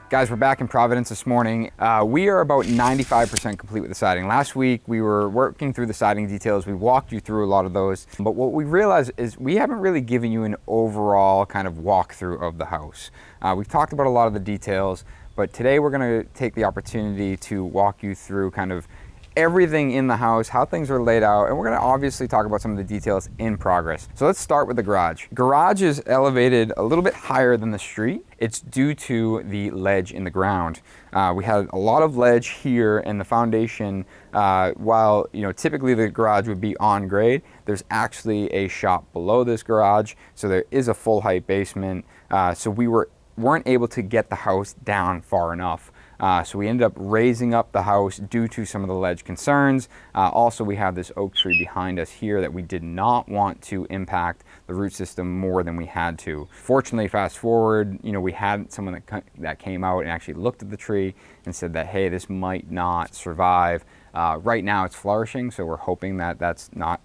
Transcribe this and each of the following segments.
Guys, we're back in Providence this morning. We are about 95% complete with the siding. Last week, we were working through the siding details. We walked you through a lot of those. But what we realized is we haven't really given you an overall kind of walkthrough of the house. We've talked about a lot of the details, but today we're gonna take the opportunity to walk you through kind of everything in the house, how things are laid out, and we're gonna obviously talk about some of the details in progress. So let's start with the garage. Garage is elevated a little bit higher than the street. It's due to the ledge in the ground. We had a lot of ledge here, and the foundation, while typically the garage would be on grade, there's actually a shop below this garage, so there is a full height basement. So we weren't able to get the house down far enough. So we ended up raising up the house due to some of the ledge concerns. Also, we have this oak tree behind us here that we did not want to impact the root system more than we had to. Fortunately, fast forward, we had someone that came out and actually looked at the tree and said that, hey, this might not survive. Right now it's flourishing, so we're hoping that that's not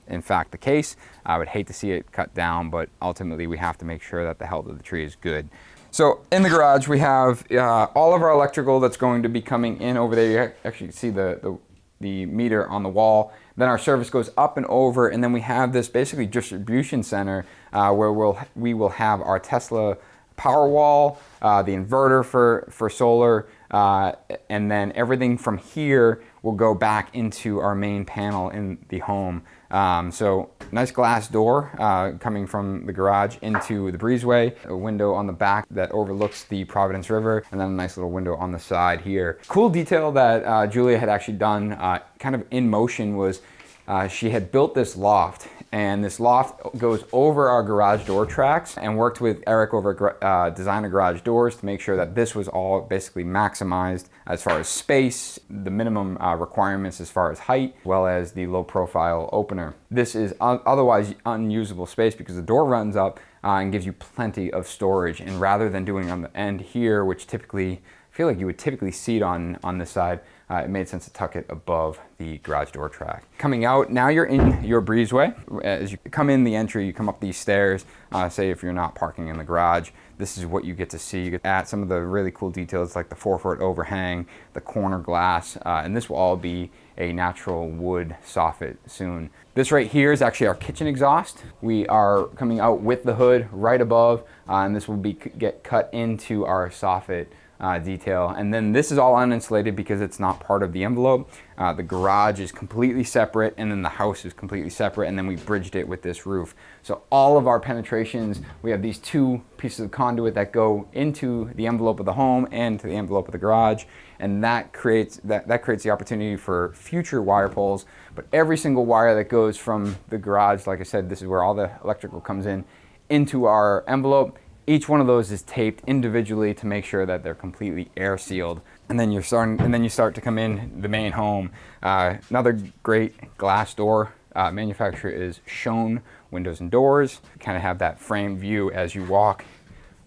in fact the case. I would hate to see it cut down, but ultimately we have to make sure that the health of the tree is good. So in the garage, we have all of our electrical that's going to be coming in over there. You actually see the meter on the wall. Then our service goes up and over, and then we have this basically distribution center where we will have our Tesla power wall, the inverter for solar, and then everything from here will go back into our main panel in the home. So nice glass door coming from the garage into the breezeway, a window on the back that overlooks the Providence River, and then a nice little window on the side here. Cool detail that Julia had actually done kind of in motion was she had built this loft, and this loft goes over our garage door tracks, and worked with Eric over at Designer Garage Doors to make sure that this was all basically maximized as far as space, the minimum requirements as far as height, as well as the low profile opener. This is otherwise unusable space because the door runs up and gives you plenty of storage, and rather than doing on the end here, which typically, I feel like you would typically see it on this side, it made sense to tuck it above the garage door track. Coming out, now you're in your breezeway. As you come in the entry, you come up these stairs, say if you're not parking in the garage, this is what you get to see. You get at some of the really cool details like the 4-foot overhang, the corner glass, and this will all be a natural wood soffit soon. This right here is actually our kitchen exhaust. We are coming out with the hood right above, and this will get cut into our soffit detail. And then this is all uninsulated because it's not part of the envelope. The garage is completely separate, and then the house is completely separate, and then we bridged it with this roof. So all of our penetrations, we have these two pieces of conduit that go into the envelope of the home and to the envelope of the garage, and that creates the opportunity for future wire pulls. But every single wire that goes from the garage, like I said, this is where all the electrical comes in, into our envelope. Each one of those is taped individually to make sure that they're completely air sealed. And then you start to come in the main home. Another great glass door manufacturer is Shown Windows and Doors. You kind of have that frame view as you walk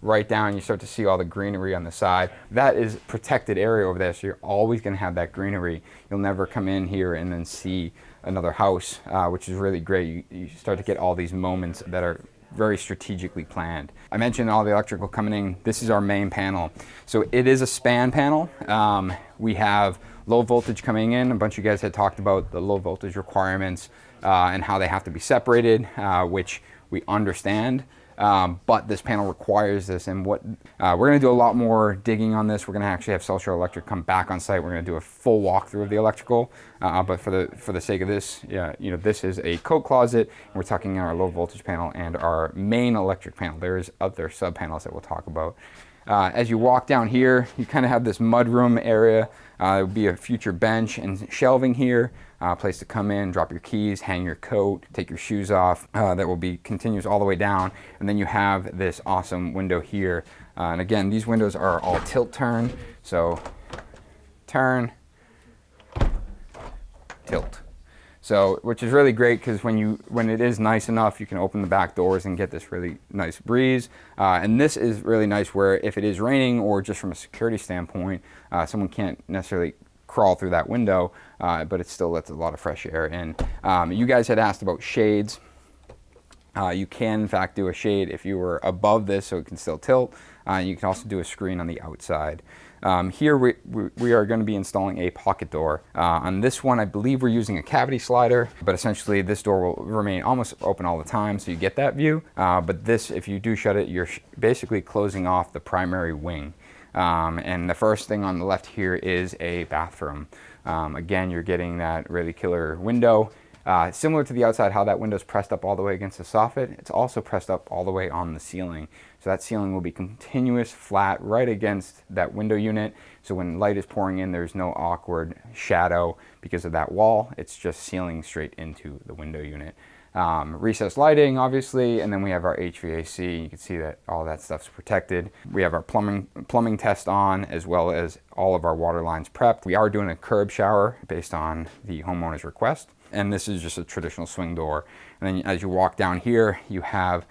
right down. You start to see all the greenery on the side. That is protected area over there, so you're always going to have that greenery. You'll never come in here and then see another house, which is really great. You start to get all these moments that are very strategically planned. I mentioned all the electrical coming in. This is our main panel. So it is a span panel. We have low voltage coming in. A bunch of you guys had talked about the low voltage requirements and how they have to be separated, which we understand. But this panel requires this, and what we're going to do a lot more digging on this. We're going to actually have Social Electric come back on site. We're going to do a full walkthrough of the electrical, but for the sake of this, this is a coat closet, and we're tucking in our low voltage panel and our main electric panel. There's other sub panels that we'll talk about. As you walk down here, you kind of have this mudroom area. There will be a future bench and shelving here, place to come in, drop your keys, hang your coat, take your shoes off. That will be continuous all the way down. And then you have this awesome window here. And again, these windows are all tilt turn. So turn, tilt. So, which is really great because when it is nice enough, you can open the back doors and get this really nice breeze. And this is really nice where if it is raining or just from a security standpoint, someone can't necessarily crawl through that window, but it still lets a lot of fresh air in. You guys had asked about shades. You can in fact do a shade if you were above this, so it can still tilt. You can also do a screen on the outside. Here we are going to be installing a pocket door. On this one, I believe we're using a cavity slider, but essentially this door will remain almost open all the time, so you get that view. But this, if you do shut it, you're basically closing off the primary wing. And the first thing on the left here is a bathroom. Again, you're getting that really killer window. Similar to the outside, how that window's pressed up all the way against the soffit, it's also pressed up all the way on the ceiling. So that ceiling will be continuous, flat, right against that window unit. So when light is pouring in, there's no awkward shadow because of that wall. It's just ceiling straight into the window unit. Recessed lighting, obviously, and then we have our HVAC. You can see that all that stuff's protected. We have our plumbing test on, as well as all of our water lines prepped. We are doing a curb shower based on the homeowner's request. And this is just a traditional swing door. And then as you walk down here, you have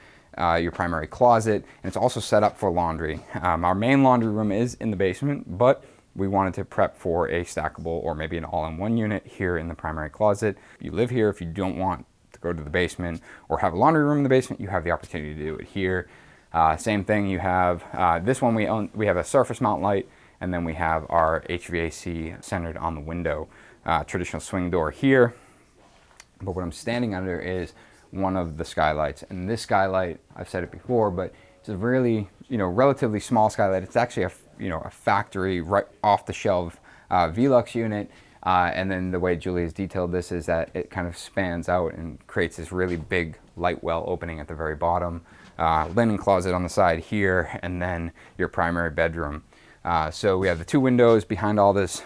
your primary closet, and it's also set up for laundry. Our main laundry room is in the basement, but we wanted to prep for a stackable or maybe an all-in-one unit here in the primary closet. If you live here, if you don't want to go to the basement or have a laundry room in the basement, you have the opportunity to do it here. Same thing, you have this one we have a surface mount light, and then we have our HVAC centered on the window. Traditional swing door here, but what I'm standing under is one of the skylights, and this skylight, I've said it before, but it's a really, relatively small skylight. It's actually a factory right off the shelf Velux unit. And then the way Julie has detailed this is that it kind of spans out and creates this really big light well opening at the very bottom. Linen closet on the side here, and then your primary bedroom. So we have the two windows behind all this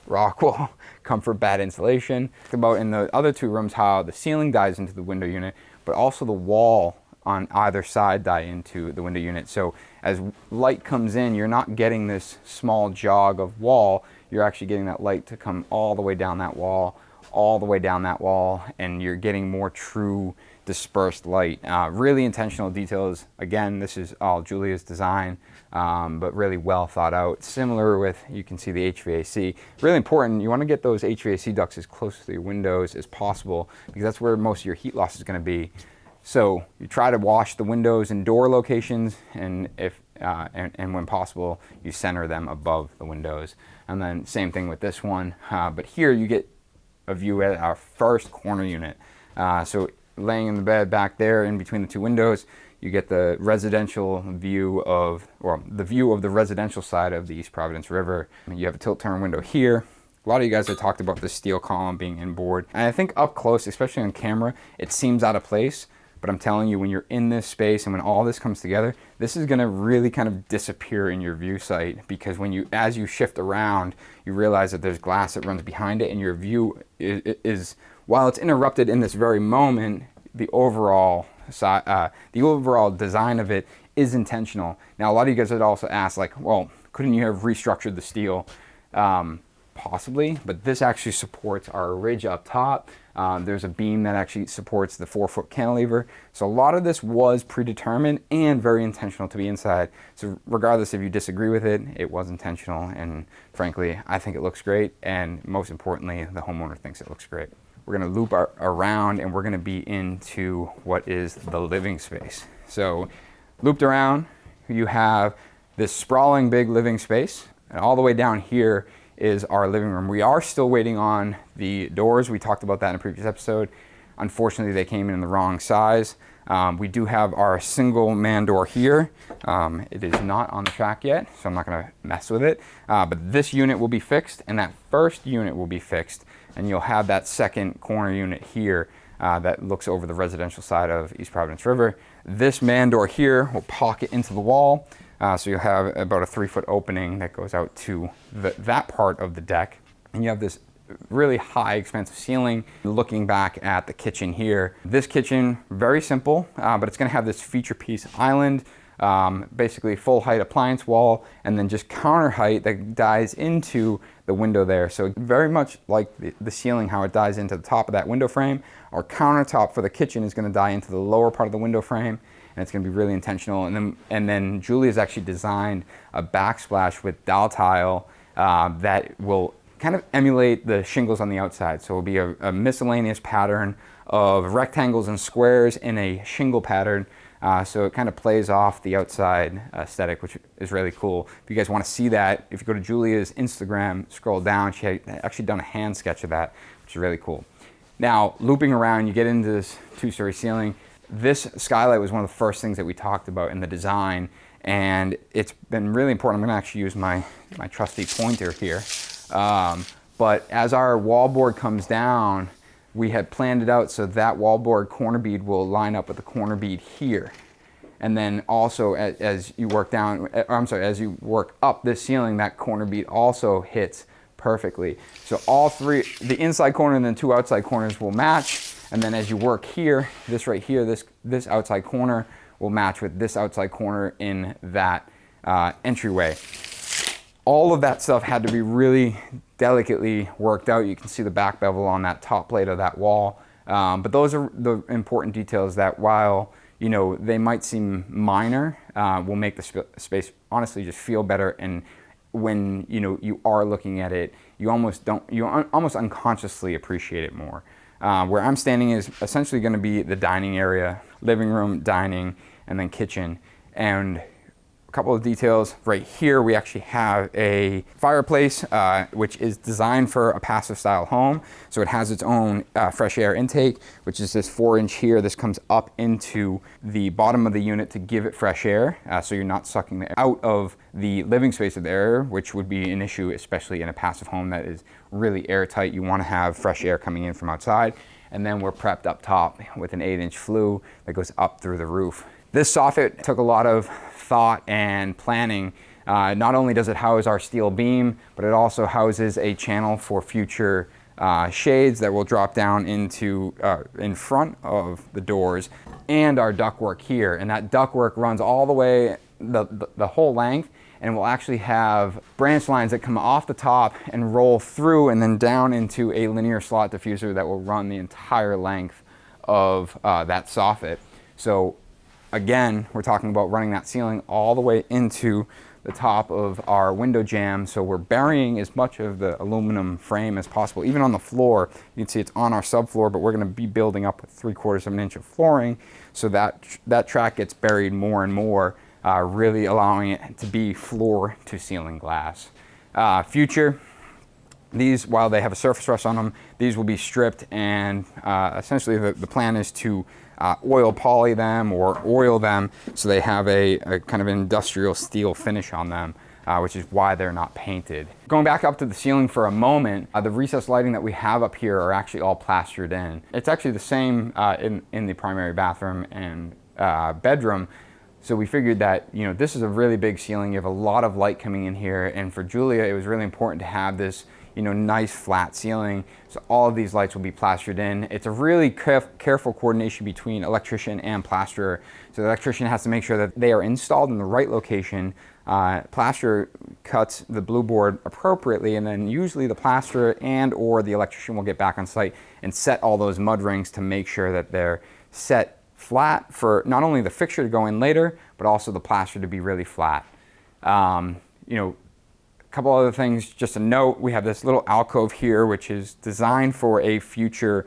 Rockwool comfort bad insulation. Think about in the other two rooms how the ceiling dies into the window unit, but also the wall on either side die into the window unit. So as light comes in, you're not getting this small jog of wall. You're actually getting that light to come all the way down that wall, all the way down that wall, and you're getting more true dispersed light. Really intentional details. Again, this is all Julia's design, but really well thought out. Similar with, you can see the HVAC. Really important, you want to get those HVAC ducts as close to your windows as possible, because that's where most of your heat loss is going to be. So you try to wash the windows and door locations, and and when possible, you center them above the windows. And then same thing with this one, but here you get a view at our first corner unit. So laying in the bed back there in between the two windows, you get the residential view of, or the view of the residential side of the East Providence River. You have a tilt turn window here. A lot of you guys have talked about the steel column being inboard. And I think up close, especially on camera, it seems out of place. But I'm telling you, when you're in this space and when all this comes together, this is gonna really kind of disappear in your view sight, because as you shift around, you realize that there's glass that runs behind it, and your view is while it's interrupted in this very moment, the overall design of it is intentional. Now, a lot of you guys had also asked, like, well, couldn't you have restructured the steel? Possibly, but this actually supports our ridge up top. There's a beam that actually supports the 4-foot cantilever. So a lot of this was predetermined and very intentional to be inside. So regardless if you disagree with it, it was intentional. And frankly, I think it looks great. And most importantly, the homeowner thinks it looks great. We're gonna loop around, and we're gonna be into what is the living space. So looped around, you have this sprawling big living space, and all the way down here is our living room. We are still waiting on the doors. We talked about that in a previous episode. Unfortunately, they came in the wrong size. We do have our single man door here. It is not on the track yet, so I'm not gonna mess with it. But this unit will be fixed, and that first unit will be fixed, and you'll have that second corner unit here that looks over the residential side of East Providence River. This man door here will pocket into the wall. So you'll have about a 3-foot opening that goes out to that part of the deck. And you have this really high, expansive ceiling. Looking back at the kitchen here, this kitchen, very simple, but it's gonna have this feature piece island, basically full height appliance wall, and then just counter height that dies into the window there. So very much like the ceiling, how it dies into the top of that window frame, our countertop for the kitchen is gonna die into the lower part of the window frame. And it's going to be really intentional. And then Julia's actually designed a backsplash with dowel tile that will kind of emulate the shingles on the outside. So it'll be a miscellaneous pattern of rectangles and squares in a shingle pattern. So it kind of plays off the outside aesthetic, which is really cool. If you guys want to see that, if you go to Julia's Instagram, scroll down, she had actually done a hand sketch of that, which is really cool. Now, looping around, you get into this 2-story ceiling. This skylight was one of the first things that we talked about in the design, and it's been really important. I'm gonna actually use my trusty pointer here. But as our wallboard comes down, we had planned it out so that wallboard corner bead will line up with the corner bead here. And then also as you work down, as you work up this ceiling, that corner bead also hits perfectly. So all three, the inside corner and then 2 outside corners will match. And then as you work here, this right here, this outside corner will match with this outside corner in that entryway. All of that stuff had to be really delicately worked out. You can see the back bevel on that top plate of that wall. But those are the important details that, while you know they might seem minor, will make the space honestly just feel better. And when you are looking at it, you almost unconsciously appreciate it more. Where I'm standing is essentially going to be the dining area, living room, dining, and then kitchen. And a couple of details right here, we actually have a fireplace, which is designed for a passive style home. So it has its own fresh air intake, which is this 4-inch here. This comes up into the bottom of the unit to give it fresh air. So you're not sucking it out of the living space of the air, which would be an issue, especially in a passive home that is really airtight. You want to have fresh air coming in from outside. And then we're prepped up top with an 8-inch flue that goes up through the roof. This soffit took a lot of thought and planning. Not only does it house our steel beam, but it also houses a channel for future shades that will drop down into in front of the doors, and our ductwork here. And that ductwork runs all the way the whole length, and we'll actually have branch lines that come off the top and roll through and then down into a linear slot diffuser that will run the entire length of that soffit. So again, we're talking about running that ceiling all the way into the top of our window jamb. So we're burying as much of the aluminum frame as possible. Even on the floor, you can see it's on our subfloor, but we're gonna be building up with 3/4 of an inch of flooring. So that track gets buried more and more, really allowing it to be floor to ceiling glass. Future, these, while they have a surface rust on them, these will be stripped, and essentially the plan is to oil poly them or oil them so they have a kind of industrial steel finish on them, which is why they're not painted. Going back up to the ceiling for a moment, the recessed lighting that we have up here are actually all plastered in. It's actually the same in the primary bathroom and bedroom. So we figured that, this is a really big ceiling. You have a lot of light coming in here, and for Julia, it was really important to have this nice flat ceiling. So all of these lights will be plastered in. It's a really careful coordination between electrician and plasterer. So the electrician has to make sure that they are installed in the right location. Plasterer cuts the blue board appropriately, and then usually the plasterer and or the electrician will get back on site and set all those mud rings to make sure that they're set flat for not only the fixture to go in later, but also the plaster to be really flat. A couple other things just to note: we have this little alcove here, which is designed for a future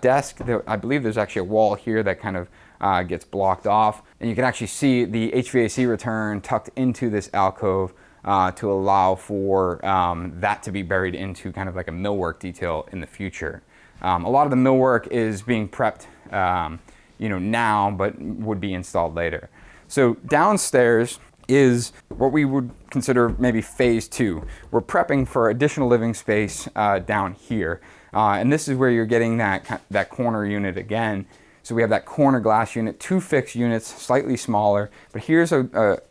desk. I believe there's actually a wall here that kind of gets blocked off, and you can actually see the HVAC return tucked into this alcove to allow for that to be buried into kind of like a millwork detail in the future. A lot of the millwork is being prepped now, but would be installed later. So downstairs is what we would consider maybe phase 2. We're prepping for additional living space down here. And this is where you're getting that corner unit again. So we have that corner glass unit, 2 fixed units, slightly smaller. But here's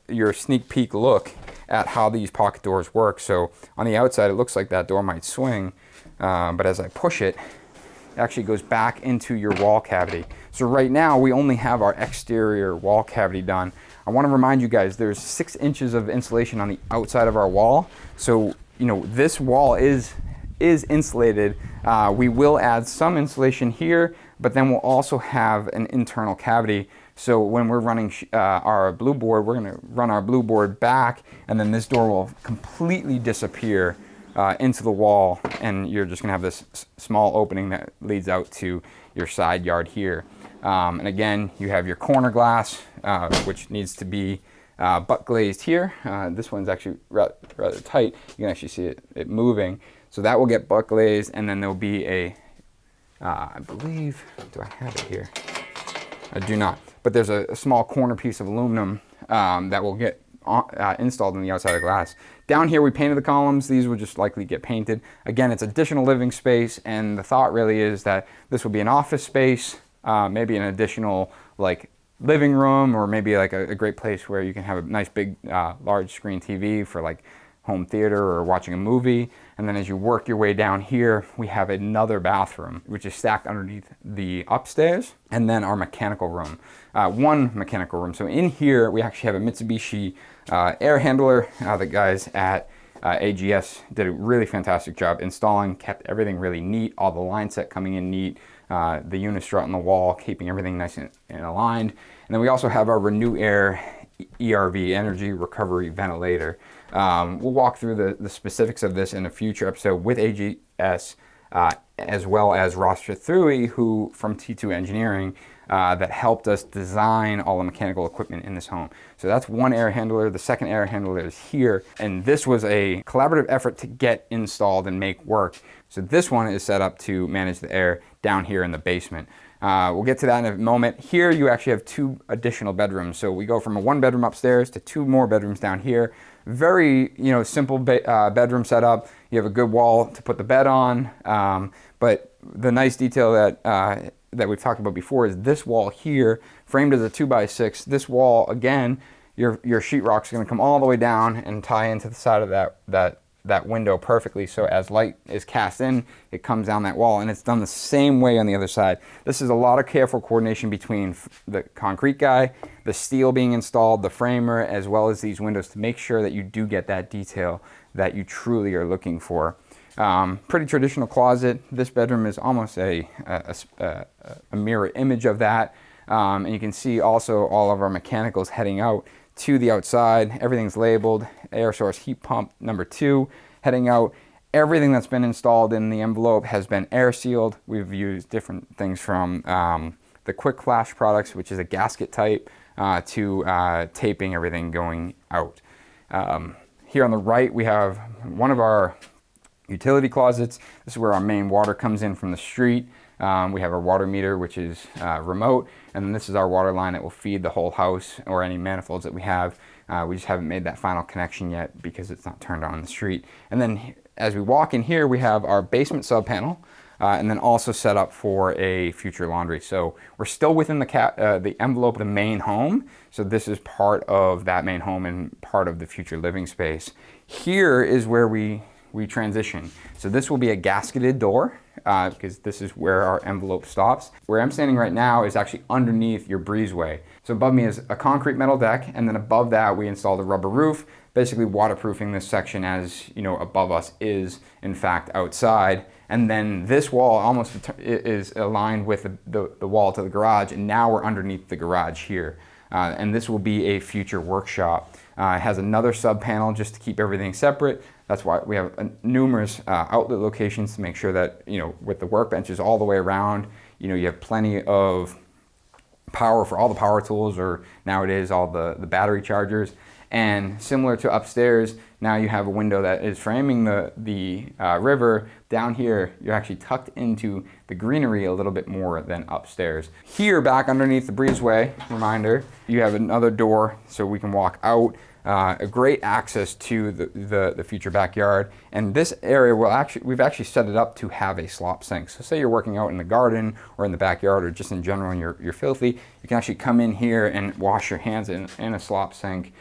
your sneak peek look at how these pocket doors work. So on the outside, it looks like that door might swing, but as I push it, it actually goes back into your wall cavity. So right now, we only have our exterior wall cavity done. I want to remind you guys, there's 6 inches of insulation on the outside of our wall. So, this wall is insulated. We will add some insulation here, but then we'll also have an internal cavity. So when we're running our blue board, we're going to run our blue board back, and then this door will completely disappear into the wall, and you're just gonna have this small opening that leads out to your side yard here. And again, you have your corner glass, which needs to be butt glazed here. This one's actually rather tight. You can actually see it moving. So that will get butt glazed, and then there'll be a, I believe, do I have it here? I do not. But there's a small corner piece of aluminum that will get installed in the outside of the glass. Down here we painted the columns. These will just likely get painted. Again, it's additional living space, and the thought really is that this will be an office space, maybe an additional like living room, or maybe like a great place where you can have a nice big large screen TV for like home theater or watching a movie. And then as you work your way down here, we have another bathroom, which is stacked underneath the upstairs, and then our mechanical room, one mechanical room. So in here, we actually have a Mitsubishi air handler. The guys at AGS did a really fantastic job installing, kept everything really neat, all the line set coming in neat, the unistrut on the wall, keeping everything nice and aligned. And then we also have our Renew Air ERV, Energy Recovery Ventilator. We'll walk through the specifics of this in a future episode with AGS, as well as Ross Thrui, who from T2 Engineering, that helped us design all the mechanical equipment in this home. So that's one air handler. The second air handler is here, and this was a collaborative effort to get installed and make work. So this one is set up to manage the air down here in the basement. We'll get to that in a moment. Here you actually have 2 additional bedrooms. So we go from a 1-bedroom upstairs to 2 more bedrooms down here. Very, simple bedroom setup. You have a good wall to put the bed on. But the nice detail that we've talked about before is this wall here, framed as a 2x6. This wall, again, your sheetrock's gonna come all the way down and tie into the side of that window perfectly. So as light is cast in, it comes down that wall, and it's done the same way on the other side. This is a lot of careful coordination between the concrete guy, the steel being installed, the framer, as well as these windows to make sure that you do get that detail that you truly are looking for. Pretty traditional closet. This bedroom is almost a mirror image of that. And you can see also all of our mechanicals heading out to the outside. Everything's labeled. Air source heat pump number 2 heading out. Everything that's been installed in the envelope has been air sealed. We've used different things from the quick flash products, which is a gasket type, to taping everything going out. Here on the right, we have one of our utility closets. This is where our main water comes in from the street. We have our water meter, which is remote, and then this is our water line that will feed the whole house or any manifolds that we have. We just haven't made that final connection yet because it's not turned on in the street. And then as we walk in here, we have our basement sub panel, and then also set up for a future laundry. So we're still within the envelope of the main home. So this is part of that main home and part of the future living space. Here is where we transition. So this will be a gasketed door, because this is where our envelope stops. Where I'm standing right now is actually underneath your breezeway. So above me is a concrete metal deck, and then above that we installed a rubber roof, basically waterproofing this section as above us is in fact outside. And then this wall almost is aligned with the wall to the garage, and now we're underneath the garage here. And this will be a future workshop. It has another sub panel just to keep everything separate. That's why we have numerous outlet locations to make sure that, with the workbenches all the way around, you have plenty of power for all the power tools, or nowadays all the battery chargers. And similar to upstairs, now you have a window that is framing the river. Down here, you're actually tucked into the greenery a little bit more than upstairs. Here, back underneath the breezeway, reminder, you have another door so we can walk out. A great access to the future backyard. And this area we've actually set it up to have a slop sink. So say you're working out in the garden or in the backyard or just in general and you're filthy, you can actually come in here and wash your hands in a slop sink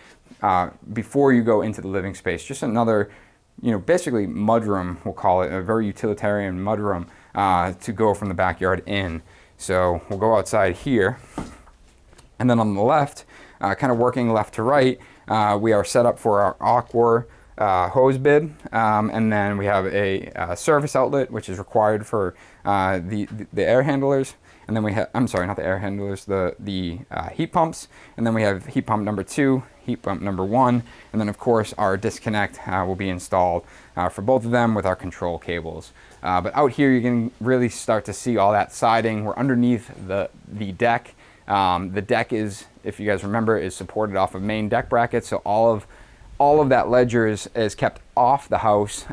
before you go into the living space. Just another, basically mudroom, we'll call it, a very utilitarian mudroom to go from the backyard in. So we'll go outside here. And then on the left, kind of working left to right, we are set up for our Aqua hose bib, and then we have a service outlet which is required for the air handlers, and then we have, I'm sorry, not the air handlers, the heat pumps, and then we have heat pump number 2, heat pump number 1, and then of course our disconnect will be installed for both of them with our control cables. But out here you can really start to see all that siding. We're underneath the deck. The deck is, if you guys remember, is supported off of main deck brackets, so all of that ledger is kept off the house.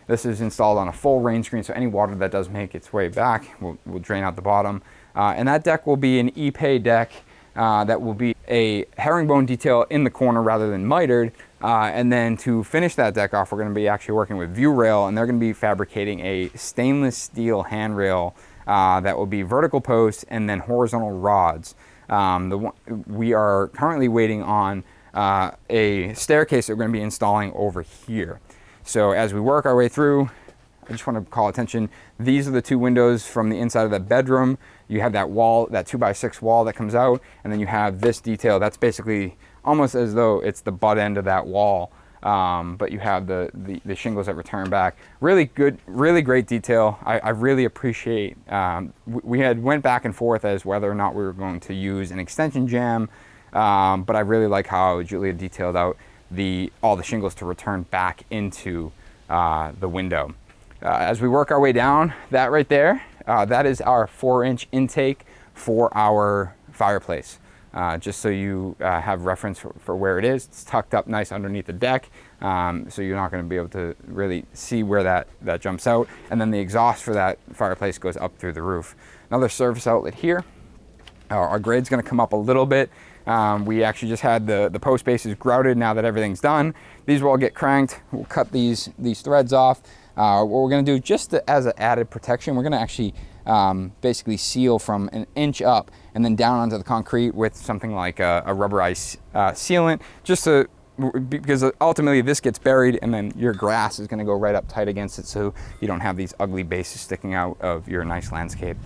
This is installed on a full rain screen, so any water that does make its way back will drain out the bottom. And that deck will be an epay deck that will be a herringbone detail in the corner rather than mitered. And then to finish that deck off, we're going to be actually working with View Rail, and they're going to be fabricating a stainless steel handrail that will be vertical posts and then horizontal rods. We are currently waiting on a staircase that we're going to be installing over here. So as we work our way through, I just want to call attention, these are the 2 windows from the inside of the bedroom. You have that wall, that 2x6 wall that comes out, and then you have this detail that's basically almost as though it's the butt end of that wall. But you have the shingles that return back. Really good, really great detail. I really appreciate, we had went back and forth as whether or not we were going to use an extension jam, but I really like how Julia detailed out all the shingles to return back into the window. As we work our way down, that right there, that is our 4-inch intake for our fireplace. Just so you have reference for where it is. It's tucked up nice underneath the deck, so you're not going to be able to really see where that jumps out. And then the exhaust for that fireplace goes up through the roof. Another service outlet here. Our grade's going to come up a little bit. We actually just had the post bases grouted. Now that everything's done, these will all get cranked. We'll cut these threads off. What we're going to do, just as an added protection, we're going to actually basically seal from an inch up and then down onto the concrete with something like a rubberized sealant, because ultimately this gets buried and then your grass is going to go right up tight against it, so you don't have these ugly bases sticking out of your nice landscape.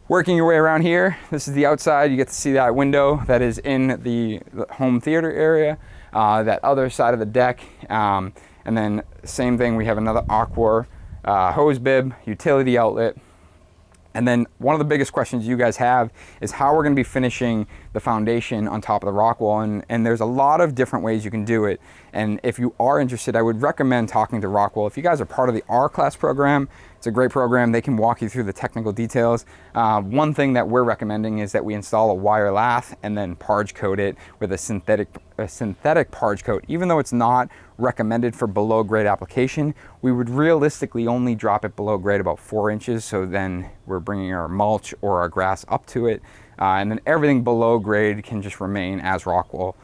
Working your way around here, this is the outside. You get to see that window that is in the home theater area, that other side of the deck. And then same thing, we have another aqua hose bib, utility outlet. And then one of the biggest questions you guys have is how we're going to be finishing the foundation on top of the Rockwool. And there's a lot of different ways you can do it. And if you are interested, I would recommend talking to Rockwool. If you guys are part of the R-Class program, it's a great program. They can walk you through the technical details. One thing that we're recommending is that we install a wire lath and then parge coat it with a synthetic parge coat. Even though it's not recommended for below grade application, we would realistically only drop it below grade about 4 inches. So then we're bringing our mulch or our grass up to it. And then everything below grade can just remain as Rockwool.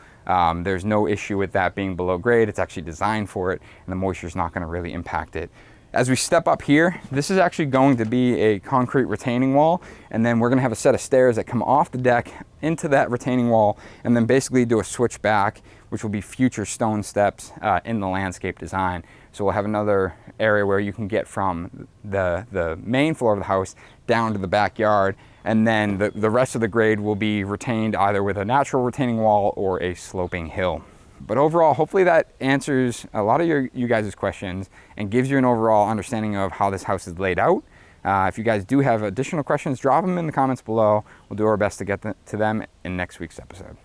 There's no issue with that being below grade. It's actually designed for it, and the moisture is not going to really impact it. As we step up here, this is actually going to be a concrete retaining wall, and then we're going to have a set of stairs that come off the deck into that retaining wall, and then basically do a switch back, which will be future stone steps in the landscape design. So we'll have another area where you can get from the main floor of the house down to the backyard, and then the rest of the grade will be retained either with a natural retaining wall or a sloping hill. But overall, hopefully that answers a lot of you guys' questions and gives you an overall understanding of how this house is laid out. If you guys do have additional questions, drop them in the comments below. We'll do our best to get to them in next week's episode.